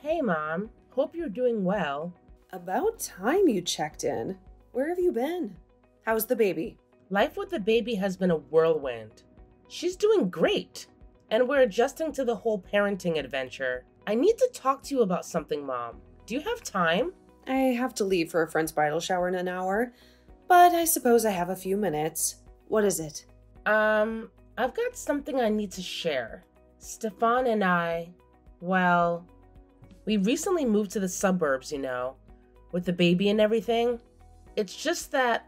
Hey, Mom. Hope you're doing well. About time you checked in. Where have you been? How's the baby? Life with the baby has been a whirlwind. She's doing great, and we're adjusting to the whole parenting adventure. I need to talk to you about something, Mom. Do you have time? I have to leave for a friend's bridal shower in an hour, but I suppose I have a few minutes. What is it? I've got something I need to share. Stefan and I, well, we recently moved to the suburbs, with the baby and everything. It's just that,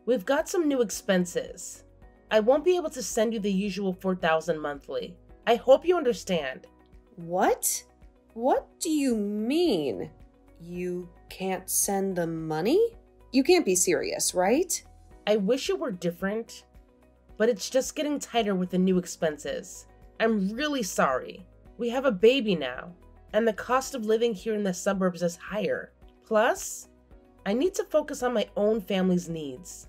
we've got some new expenses. I won't be able to send you the usual $4,000 monthly. I hope you understand. What? What do you mean? You can't send the money? You can't be serious, right? I wish it were different, but it's just getting tighter with the new expenses. I'm really sorry. We have a baby now, and the cost of living here in the suburbs is higher. Plus, I need to focus on my own family's needs.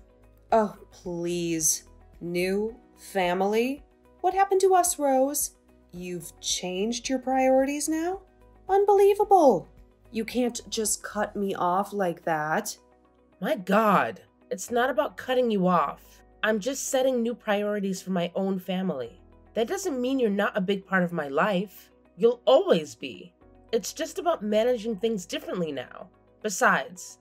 Oh, please. New family? What happened to us, Rose? You've changed your priorities now? Unbelievable. You can't just cut me off like that. My God, it's not about cutting you off. I'm just setting new priorities for my own family. That doesn't mean you're not a big part of my life. You'll always be. It's just about managing things differently now. Besides,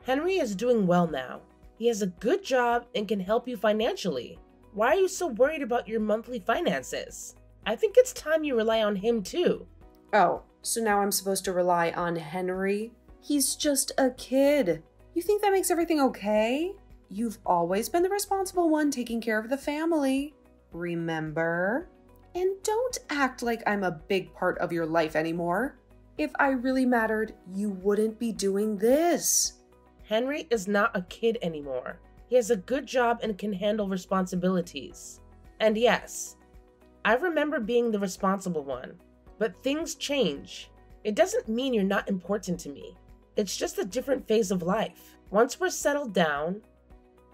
Henry is doing well now. He has a good job and can help you financially. Why are you so worried about your monthly finances? I think it's time you rely on him too. Oh, so now I'm supposed to rely on Henry? He's just a kid. You think that makes everything okay? You've always been the responsible one taking care of the family. Remember? And don't act like I'm a big part of your life anymore. If I really mattered, you wouldn't be doing this. Henry is not a kid anymore. He has a good job and can handle responsibilities. And yes, I remember being the responsible one, but things change. It doesn't mean you're not important to me. It's just a different phase of life. Once we're settled down,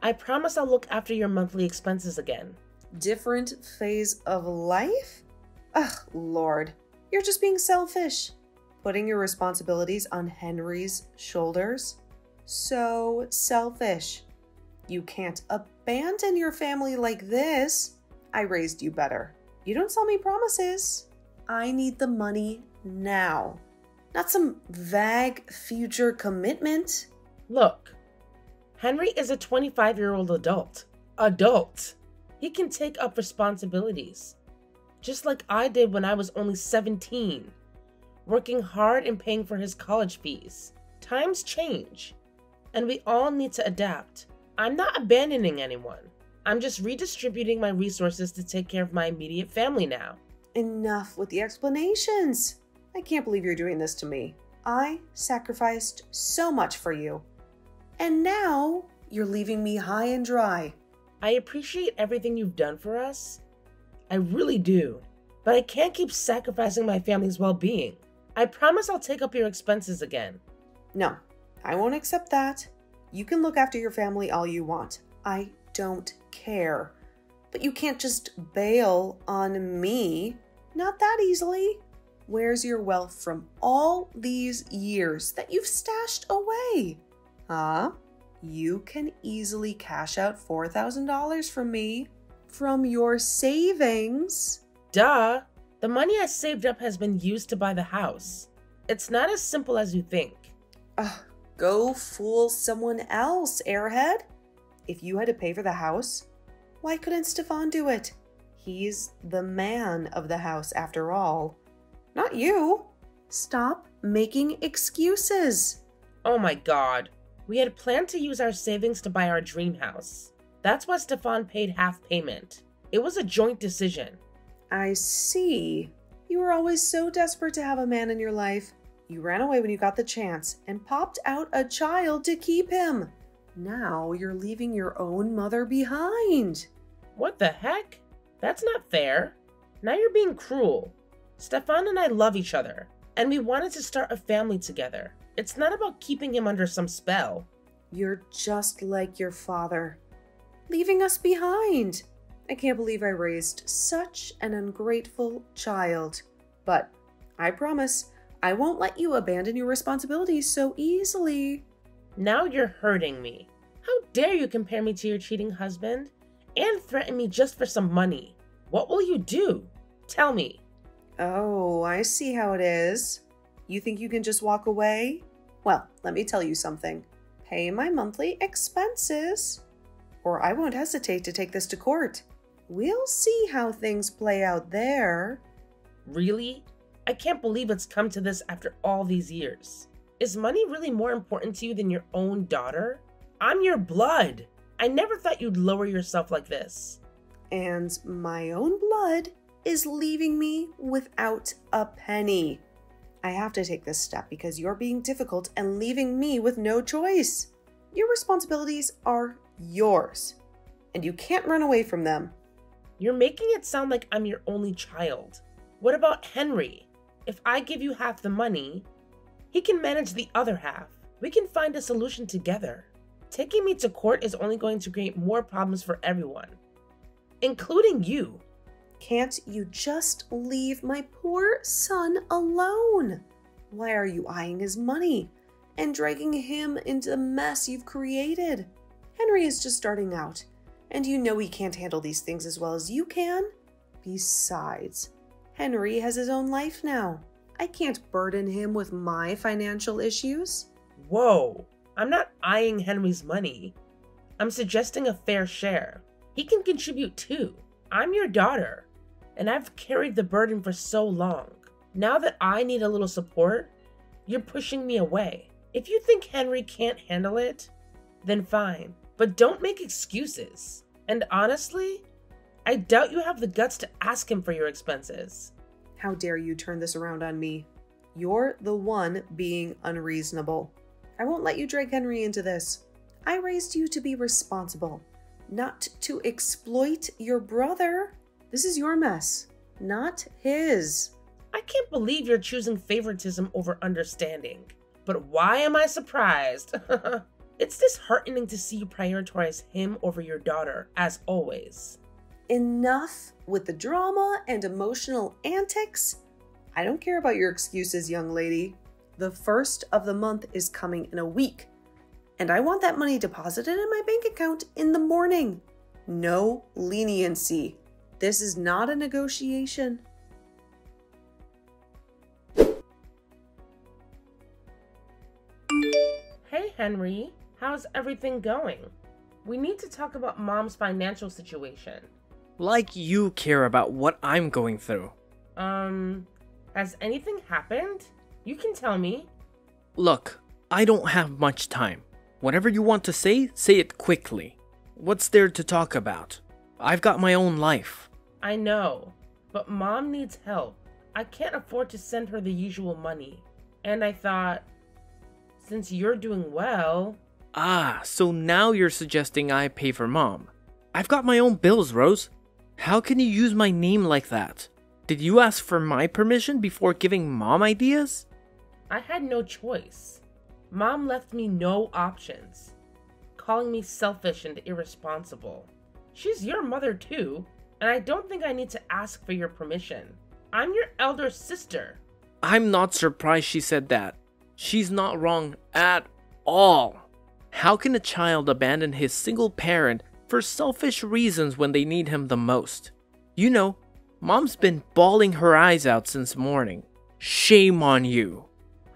I promise I'll look after your monthly expenses again. Different phase of life? Ugh, Lord, you're just being selfish. Putting your responsibilities on Henry's shoulders? So selfish. You can't abandon your family like this. I raised you better. You don't sell me promises. I need the money now, not some vague future commitment. Look, Henry is a 25-year-old adult. Adult. He can take up responsibilities, just like I did when I was only 17, working hard and paying for his college fees. Times change, and we all need to adapt. I'm not abandoning anyone. I'm just redistributing my resources to take care of my immediate family now. Enough with the explanations. I can't believe you're doing this to me. I sacrificed so much for you. And now you're leaving me high and dry. I appreciate everything you've done for us. I really do. But I can't keep sacrificing my family's well-being. I promise I'll take up your expenses again. No, I won't accept that. You can look after your family all you want. I don't care. But you can't just bail on me. Not that easily. Where's your wealth from all these years that you've stashed away? Huh? You can easily cash out $4,000 from me. From your savings. Duh! The money I saved up has been used to buy the house. It's not as simple as you think. Go fool someone else, airhead. If you had to pay for the house, why couldn't Stefan do it? He's the man of the house after all. Not you. Stop making excuses. Oh my God. We had planned to use our savings to buy our dream house. That's why Stefan paid half payment. It was a joint decision. I see. You were always so desperate to have a man in your life. You ran away when you got the chance and popped out a child to keep him. Now you're leaving your own mother behind. What the heck? That's not fair. Now you're being cruel. Stefan and I love each other, and we wanted to start a family together. It's not about keeping him under some spell. You're just like your father, leaving us behind. I can't believe I raised such an ungrateful child. But I promise I won't let you abandon your responsibilities so easily. Now you're hurting me. How dare you compare me to your cheating husband and threaten me just for some money? What will you do? Tell me. Oh, I see how it is. You think you can just walk away? Well, let me tell you something. Pay my monthly expenses, or I won't hesitate to take this to court. We'll see how things play out there. Really? I can't believe it's come to this after all these years. Is money really more important to you than your own daughter? I'm your blood. I never thought you'd lower yourself like this. And my own blood is leaving me without a penny. I have to take this step because you're being difficult and leaving me with no choice. Your responsibilities are yours, and you can't run away from them. You're making it sound like I'm your only child. What about Henry? If I give you half the money, he can manage the other half. We can find a solution together. Taking me to court is only going to create more problems for everyone, including you. Can't you just leave my poor son alone? Why are you eyeing his money and dragging him into the mess you've created? Henry is just starting out, and you know he can't handle these things as well as you can. Besides, Henry has his own life now. I can't burden him with my financial issues. Whoa, I'm not eyeing Henry's money. I'm suggesting a fair share. He can contribute too. I'm your daughter, and I've carried the burden for so long. Now that I need a little support, you're pushing me away. If you think Henry can't handle it, then fine, but don't make excuses. And honestly, I doubt you have the guts to ask him for your expenses. How dare you turn this around on me? You're the one being unreasonable. I won't let you drag Henry into this. I raised you to be responsible, not to exploit your brother. This is your mess, not his. I can't believe you're choosing favoritism over understanding. But why am I surprised? It's disheartening to see you prioritize him over your daughter, as always. Enough with the drama and emotional antics. I don't care about your excuses, young lady. The first of the month is coming in a week, and I want that money deposited in my bank account in the morning. No leniency. This is not a negotiation. Hey Henry, how's everything going? We need to talk about Mom's financial situation. Like you care about what I'm going through. Has anything happened? You can tell me. Look, I don't have much time. Whatever you want to say it quickly. What's there to talk about? I've got my own life. I know, but Mom needs help. I can't afford to send her the usual money. And I thought, since you're doing well... Ah, so now you're suggesting I pay for Mom. I've got my own bills, Rose. How can you use my name like that? Did you ask for my permission before giving Mom ideas? I had no choice. Mom left me no options, calling me selfish and irresponsible. She's your mother too, and I don't think I need to ask for your permission. I'm your elder sister. I'm not surprised she said that. She's not wrong at all. How can a child abandon his single parent for selfish reasons when they need him the most? You know, Mom's been bawling her eyes out since morning. Shame on you.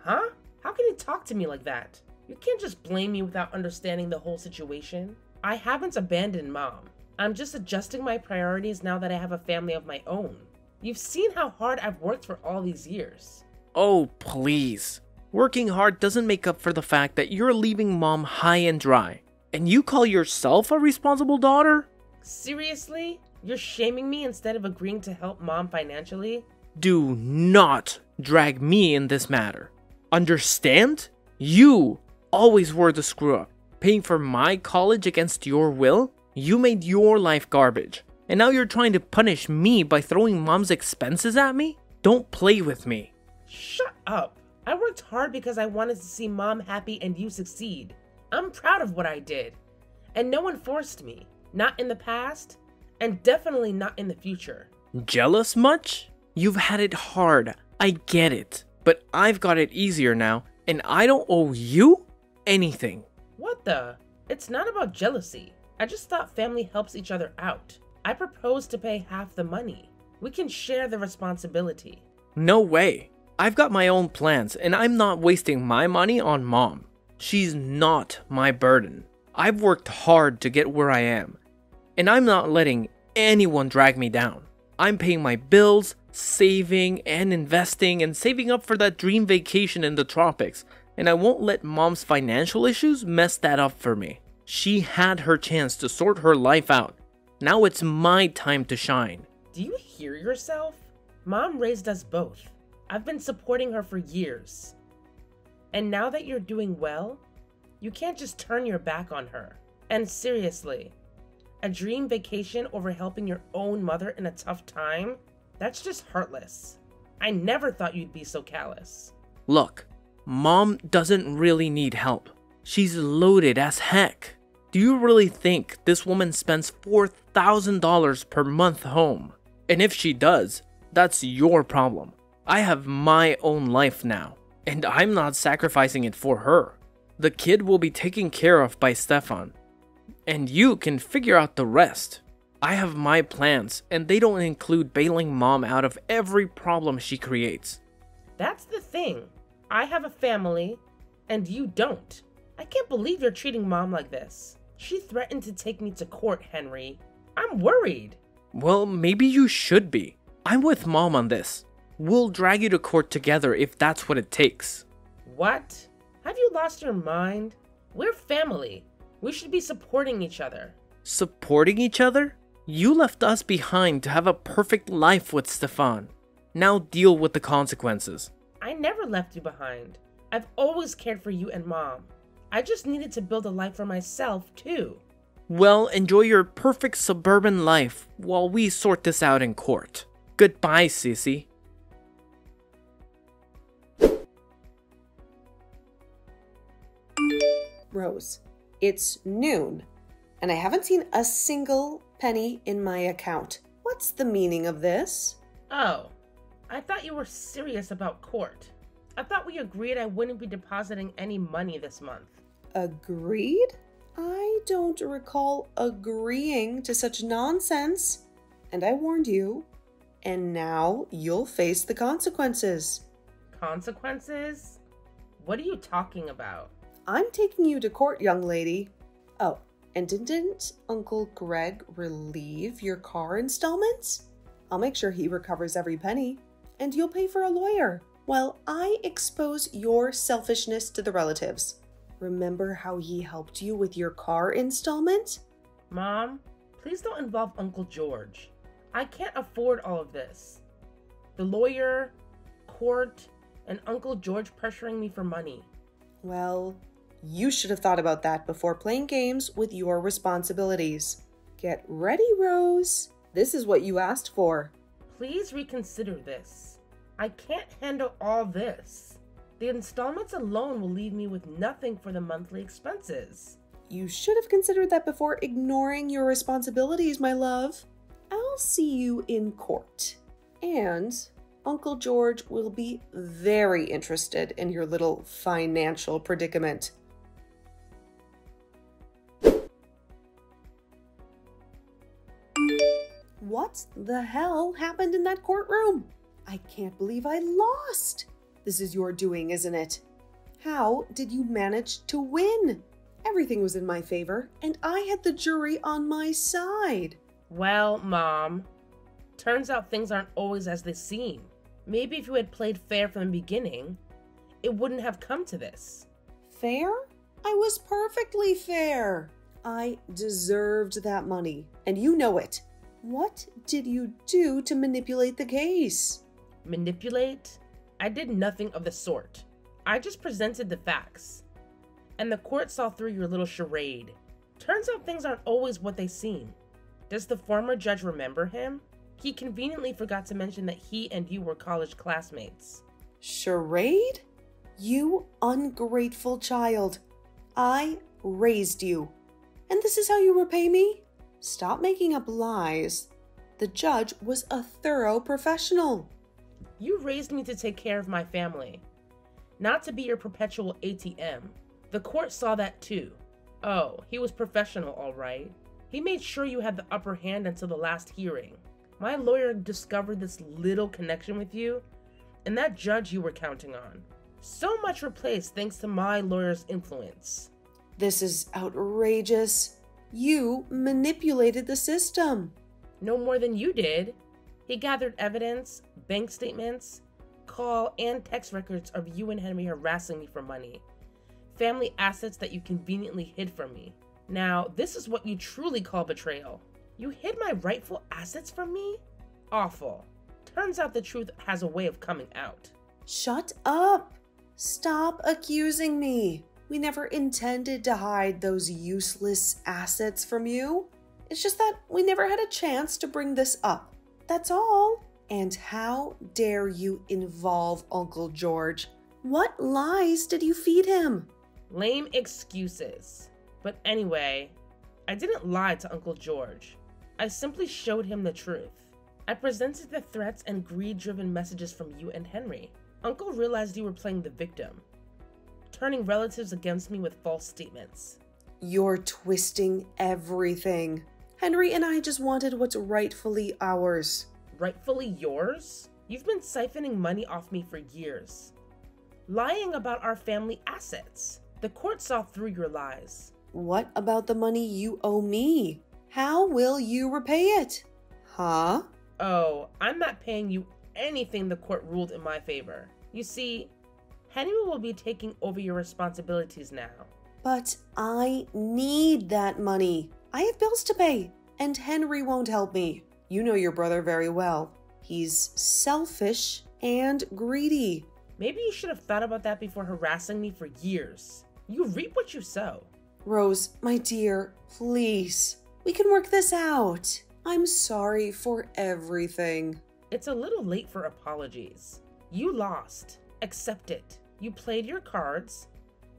Huh? How can you talk to me like that? You can't just blame me without understanding the whole situation. I haven't abandoned Mom. I'm just adjusting my priorities now that I have a family of my own. You've seen how hard I've worked for all these years. Oh, please. Working hard doesn't make up for the fact that you're leaving Mom high and dry. And you call yourself a responsible daughter? Seriously? You're shaming me instead of agreeing to help Mom financially? Do not drag me in this matter. Understand? You always were the screw-up. Paying for my college against your will? You made your life garbage. And now you're trying to punish me by throwing Mom's expenses at me? Don't play with me. Shut up. I worked hard because I wanted to see Mom happy and you succeed. I'm proud of what I did. And no one forced me. Not in the past, and definitely not in the future. Jealous much? You've had it hard. I get it. But I've got it easier now, and I don't owe you anything. What the? It's not about jealousy. I just thought family helps each other out. I proposed to pay half the money. We can share the responsibility. No way. I've got my own plans, and I'm not wasting my money on Mom. She's not my burden. I've worked hard to get where I am, and I'm not letting anyone drag me down. I'm paying my bills, saving and investing, and saving up for that dream vacation in the tropics, and I won't let Mom's financial issues mess that up for me. She had her chance to sort her life out. Now it's my time to shine. Do you hear yourself? Mom raised us both. I've been supporting her for years. And now that you're doing well, you can't just turn your back on her. And seriously, a dream vacation over helping your own mother in a tough time? That's just heartless. I never thought you'd be so callous. Look, Mom doesn't really need help. She's loaded as heck. Do you really think this woman spends $4,000 per month home? And if she does, that's your problem. I have my own life now, and I'm not sacrificing it for her. The kid will be taken care of by Stefan, and you can figure out the rest. I have my plans, and they don't include bailing Mom out of every problem she creates. That's the thing. I have a family, and you don't. I can't believe you're treating Mom like this. She threatened to take me to court, Henry. I'm worried. Well, maybe you should be. I'm with Mom on this. We'll drag you to court together if that's what it takes. What? Have you lost your mind? We're family. We should be supporting each other. Supporting each other? You left us behind to have a perfect life with Stefan. Now deal with the consequences. I never left you behind. I've always cared for you and Mom. I just needed to build a life for myself, too. Well, enjoy your perfect suburban life while we sort this out in court. Goodbye, sissy. Rose, it's noon, and I haven't seen a single penny in my account. What's the meaning of this? Oh, I thought you were serious about court. I thought we agreed I wouldn't be depositing any money this month. Agreed? I don't recall agreeing to such nonsense. And I warned you, and now you'll face the consequences. Consequences? What are you talking about? I'm taking you to court, young lady. Oh, and didn't Uncle Greg relieve your car installments? I'll make sure he recovers every penny, and you'll pay for a lawyer while I expose your selfishness to the relatives. Remember how he helped you with your car installment? Mom, please don't involve Uncle George. I can't afford all of this. The lawyer, court, and Uncle George pressuring me for money. Well, you should have thought about that before playing games with your responsibilities. Get ready, Rose. This is what you asked for. Please reconsider this. I can't handle all this. The installments alone will leave me with nothing for the monthly expenses. You should have considered that before ignoring your responsibilities, my love. I'll see you in court. And Uncle George will be very interested in your little financial predicament. What the hell happened in that courtroom? I can't believe I lost. This is your doing, isn't it? How did you manage to win? Everything was in my favor, and I had the jury on my side. Well, Mom, turns out things aren't always as they seem. Maybe if you had played fair from the beginning, it wouldn't have come to this. Fair? I was perfectly fair. I deserved that money, and you know it. What did you do to manipulate the case? Manipulate? I did nothing of the sort. I just presented the facts. And the court saw through your little charade. Turns out things aren't always what they seem. Does the former judge remember him? He conveniently forgot to mention that he and you were college classmates. Charade? You ungrateful child. I raised you. And this is how you repay me? Stop making up lies. The judge was a thorough professional. You raised me to take care of my family, not to be your perpetual ATM. The court saw that too. Oh, he was professional, all right. He made sure you had the upper hand until the last hearing. My lawyer discovered this little connection with you, and that judge you were counting on. So much replaced thanks to my lawyer's influence. This is outrageous. You manipulated the system. No more than you did. He gathered evidence, bank statements, call and text records of you and Henry harassing me for money. Family assets that you conveniently hid from me. Now, this is what you truly call betrayal. You hid my rightful assets from me? Awful. Turns out the truth has a way of coming out. Shut up. Stop accusing me. We never intended to hide those useless assets from you. It's just that we never had a chance to bring this up. That's all. And how dare you involve Uncle George? What lies did you feed him? Lame excuses. But anyway, I didn't lie to Uncle George. I simply showed him the truth. I presented the threats and greed-driven messages from you and Henry. Uncle realized you were playing the victim, turning relatives against me with false statements. You're twisting everything. Henry and I just wanted what's rightfully ours. Rightfully yours? You've been siphoning money off me for years. Lying about our family assets. The court saw through your lies. What about the money you owe me? How will you repay it? Huh? Oh, I'm not paying you anything the court ruled in my favor. You see, Henry will be taking over your responsibilities now. But I need that money. I have bills to pay, and Henry won't help me. You know your brother very well. He's selfish and greedy. Maybe you should have thought about that before harassing me for years. You reap what you sow. Rose, my dear, please. We can work this out. I'm sorry for everything. It's a little late for apologies. You lost. Accept it. You played your cards,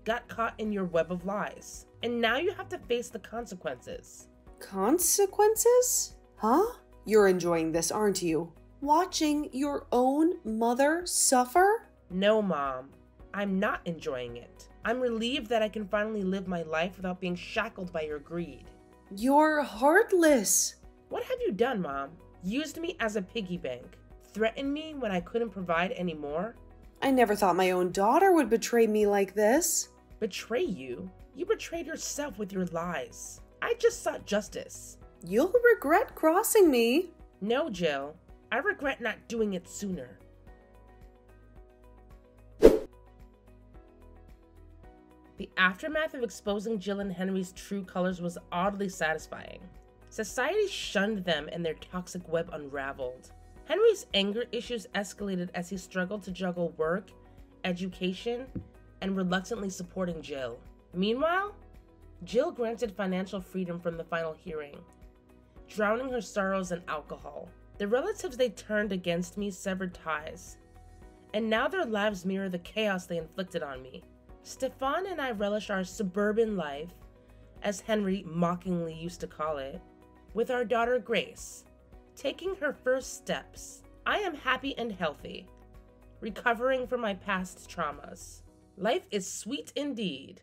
got caught in your web of lies, and now you have to face the consequences. Consequences? Huh? You're enjoying this, aren't you? Watching your own mother suffer? No, Mom. I'm not enjoying it. I'm relieved that I can finally live my life without being shackled by your greed. You're heartless. What have you done, Mom? Used me as a piggy bank? Threatened me when I couldn't provide any more? I never thought my own daughter would betray me like this. Betray you? You betrayed yourself with your lies. I just sought justice. You'll regret crossing me. No, Jill. I regret not doing it sooner. The aftermath of exposing Jill and Henry's true colors was oddly satisfying. Society shunned them and their toxic web unraveled. Henry's anger issues escalated as he struggled to juggle work, education, and reluctantly supporting Jill. Meanwhile, Jill granted financial freedom from the final hearing, drowning her sorrows in alcohol. The relatives they turned against me severed ties, and now their lives mirror the chaos they inflicted on me. Stefan and I relish our suburban life, as Henry mockingly used to call it, with our daughter Grace, taking her first steps. I am happy and healthy, recovering from my past traumas. Life is sweet indeed.